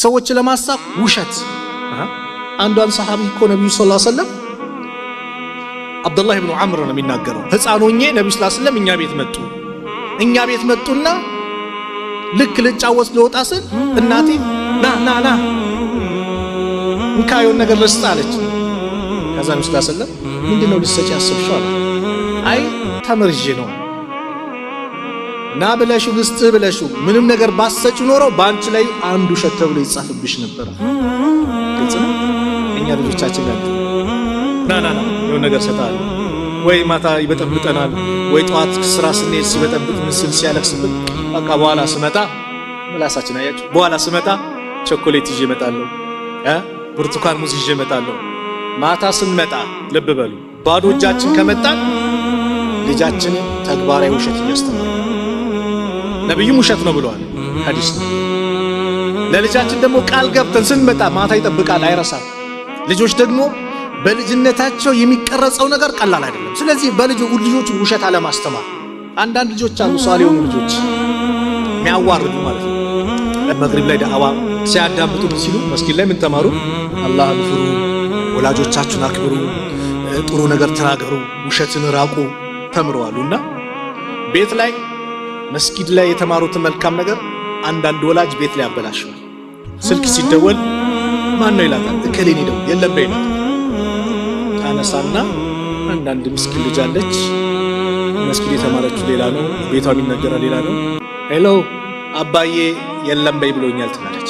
ሰዎች ለማሳቅ ውሸት አንዷን ሰሃቢ እኮ ነብዩ ሰለላሁ ዐለይሂ ወሰለም አብዱላህ ኢብኑ ዐምር ነው የሚናገረው ህፃኖኜ ነብዩ ሰለላሁ ዐለይሂ ወሰለም እኛ ቤት መጡና ልክ ልጫወት ልወጣ ስል እናቴ ና እንካዩን ነገር ልስጥ አለች ከዛ ነብዩ ሰለላሁ ዐለይሂ ወሰለም ምንድነው ልትሰጪ ያሰብሽው አለ አይ ተመርጄ ነው ና ብለሽው ልስጥ ብለሽው ምንም ነገር ባሰጭ ኖሮ ባንቺ ላይ አንዱ ውሸት ተብሎ ይጻፍብሽ ነበር ግልጽ ነው እኛ ልጆቻችን ላይ ና የሆነ ነገር ሰጣል ወይ ማታ ይበጠብጠናል ወይ ጧት ስራ ስንሄድ ሲበጠብጥ ምስል ሲያለቅስብን በቃ በኋላ ስመጣ ምላሳችን አያችሁ በኋላ ስመጣ ቸኮሌት ይዤ እመጣለሁ ብርቱካን ሙዝ ይዤ እመጣለሁ ማታ ስንመጣ ልብ በሉ ባዶ እጃችን ከመጣን ልጃችን ተግባራዊ ውሸት ያስተምራል ነብዩም ውሸት ነው ብለዋል ሐዲስ ለልጃችን ደግሞ ቃል ገብተን ስንመጣ ማታ ይጠብቃል አይረሳም ልጆች ደግሞ በልጅነታቸው የሚቀረጸው ነገር ቀላል አይደለም ስለዚህ ልጆች ውሸት አለማስተማር አንዳንድ ልጆች አሉ ሷሊው ልጆች የሚያዋርዱ ማለት ነው ለመግሪብ ላይ ዳዕዋ ሲያዳምጡ ሲሉ መስጊድ ላይ ምን ተማሩ አላህን ፍሩ ወላጆቻችሁን አክብሩ ጥሩ ነገር ተናገሩ ውሸትን ራቁ ተምረዋሉና ቤት ላይ መስጊድ ላይ የተማሩት መልካም ነገር አንዳንድ ወላጅ ቤት ላይ ያበላሽዋል ስልክ ሲደወል ማን ነው ይላል እከሌን ይደው የለም በይና ታነሳና አንዳንድ ምስኪን ልጅ አለች መስጊድ የተማረችው ሌላ ነው ቤቷ የሚነገረው ሌላ ነው ሄሎ አባዬ የለም በይ ብሎኛል ትላለች